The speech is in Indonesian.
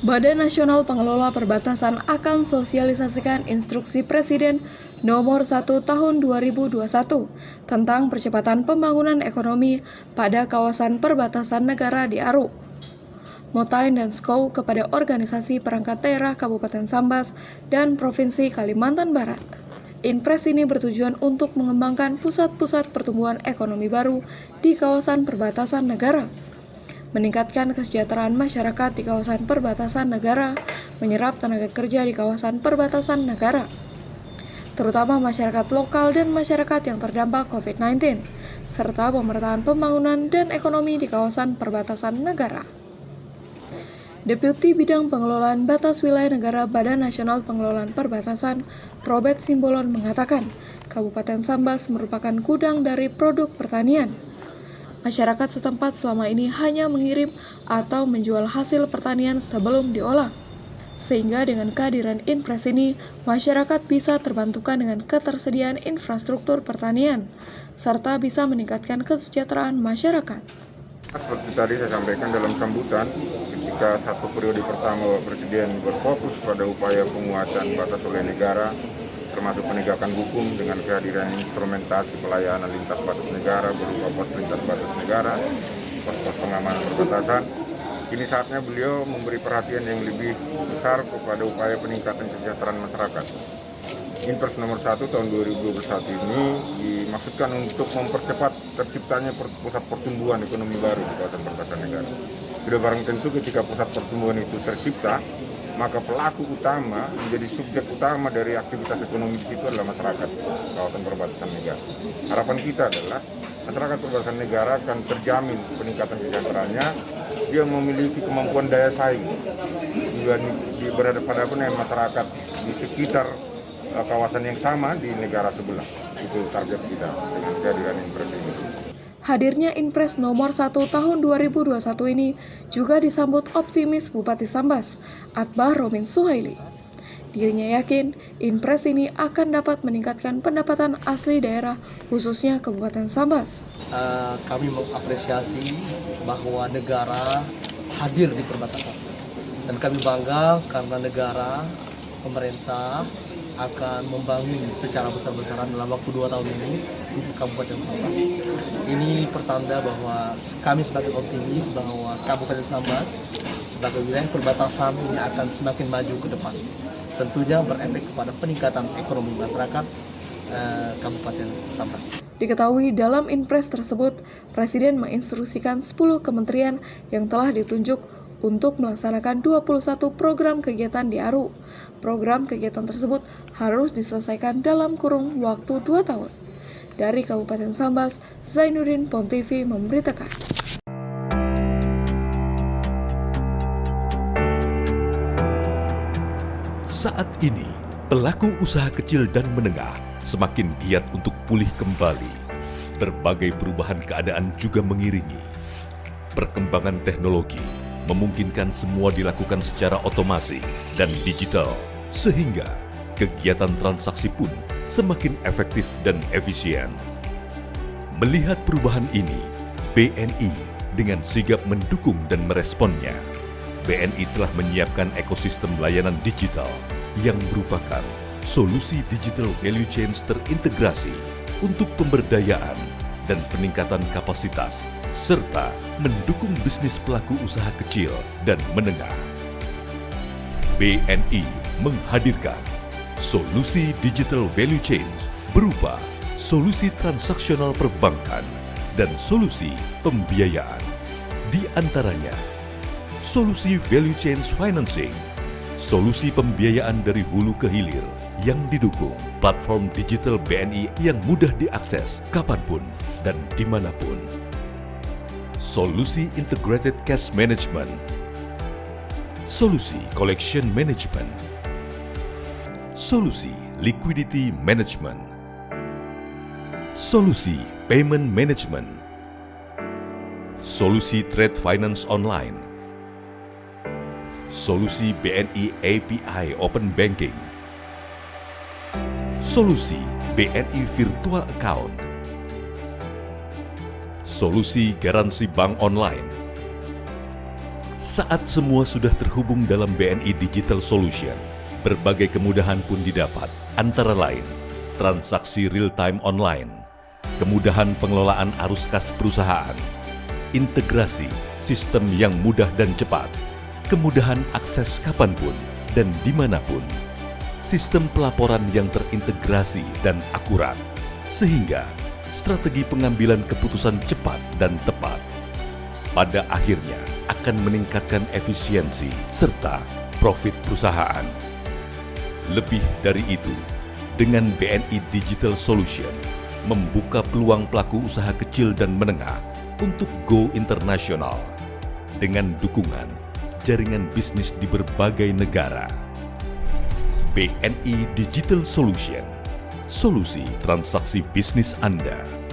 Badan Nasional Pengelola Perbatasan akan sosialisasikan Instruksi Presiden Nomor 1 Tahun 2021 tentang percepatan pembangunan ekonomi pada kawasan perbatasan negara di Aru, Motain dan Skau kepada organisasi perangkat daerah Kabupaten Sambas dan Provinsi Kalimantan Barat. Inpres ini bertujuan untuk mengembangkan pusat-pusat pertumbuhan ekonomi baru di kawasan perbatasan negara, meningkatkan kesejahteraan masyarakat di kawasan perbatasan negara, menyerap tenaga kerja di kawasan perbatasan negara, terutama masyarakat lokal dan masyarakat yang terdampak COVID-19, serta pemerataan pembangunan dan ekonomi di kawasan perbatasan negara. Deputi Bidang Pengelolaan Batas Wilayah Negara Badan Nasional Pengelolaan Perbatasan, Robert Simbolon mengatakan, Kabupaten Sambas merupakan gudang dari produk pertanian. Masyarakat setempat selama ini hanya mengirim atau menjual hasil pertanian sebelum diolah. Sehingga dengan kehadiran Inpres ini, masyarakat bisa terbantukan dengan ketersediaan infrastruktur pertanian, serta bisa meningkatkan kesejahteraan masyarakat. Seperti tadi saya sampaikan dalam sambutan, ketika satu periode pertama Presiden berfokus pada upaya penguatan batas wilayah negara, termasuk penegakan hukum dengan kehadiran instrumentasi pelayanan lintas batas negara berupa pos lintas batas negara, pos-pos pengamanan perbatasan. Kini saatnya beliau memberi perhatian yang lebih besar kepada upaya peningkatan kesejahteraan masyarakat. Inpres nomor 1 tahun 2021 ini dimaksudkan untuk mempercepat terciptanya pusat pertumbuhan ekonomi baru di kawasan perbatasan negara. Sudah barang tentu ketika pusat pertumbuhan itu tercipta, maka pelaku utama menjadi subjek utama dari aktivitas ekonomi di situ adalah masyarakat kawasan perbatasan negara. Harapan kita adalah masyarakat perbatasan negara akan terjamin peningkatan kesejahteraannya, dia memiliki kemampuan daya saing berhadapan dengan masyarakat di sekitar kawasan yang sama di negara sebelah. Itu target kita dengan kehadiran Inpres ini. Hadirnya Inpres nomor 1 tahun 2021 ini juga disambut optimis Bupati Sambas, Atbah Romin Suhaili. Dirinya yakin Inpres ini akan dapat meningkatkan pendapatan asli daerah, khususnya Kabupaten Sambas. Kami mengapresiasi bahwa negara hadir di perbatasan. Dan kami bangga karena negara, pemerintah, akan membangun secara besar-besaran dalam waktu 2 tahun ini untuk Kabupaten Sambas. Ini pertanda bahwa kami sebagai optimis bahwa Kabupaten Sambas sebagai wilayah perbatasan ini akan semakin maju ke depan. Tentunya berefek kepada peningkatan ekonomi masyarakat Kabupaten Sambas. Diketahui dalam Inpres tersebut, Presiden menginstruksikan 10 kementerian yang telah ditunjuk untuk melaksanakan 21 program kegiatan di Aru. Program kegiatan tersebut harus diselesaikan dalam kurun waktu 2 tahun. Dari Kabupaten Sambas, Zainuddin Pontivi memberitakan. Saat ini, pelaku usaha kecil dan menengah semakin giat untuk pulih kembali. Berbagai perubahan keadaan juga mengiringi. Perkembangan teknologi memungkinkan semua dilakukan secara otomasi dan digital, sehingga kegiatan transaksi pun semakin efektif dan efisien. Melihat perubahan ini, BNI dengan sigap mendukung dan meresponnya. BNI telah menyiapkan ekosistem layanan digital yang merupakan solusi digital value chain terintegrasi untuk pemberdayaan dan peningkatan kapasitas, serta mendukung bisnis pelaku usaha kecil dan menengah. BNI menghadirkan solusi digital value chain berupa solusi transaksional perbankan dan solusi pembiayaan. Di antaranya, solusi value chain financing, solusi pembiayaan dari hulu ke hilir yang didukung platform digital BNI yang mudah diakses kapanpun dan dimanapun. Solusi integrated cash management, solusi collection management, solusi liquidity management, solusi payment management, solusi trade finance online, solusi BNI API Open Banking, solusi BNI Virtual Account, solusi garansi bank online, Saat semua sudah terhubung dalam BNI Digital Solution, berbagai kemudahan pun didapat, antara lain transaksi real-time online, kemudahan pengelolaan arus kas perusahaan, integrasi sistem yang mudah dan cepat, kemudahan akses kapanpun dan dimanapun, sistem pelaporan yang terintegrasi dan akurat, sehingga strategi pengambilan keputusan cepat dan tepat. Pada akhirnya akan meningkatkan efisiensi serta profit perusahaan. Lebih dari itu, dengan BNI Digital Solution membuka peluang pelaku usaha kecil dan menengah untuk go internasional dengan dukungan jaringan bisnis di berbagai negara. BNI Digital Solution, solusi transaksi bisnis Anda.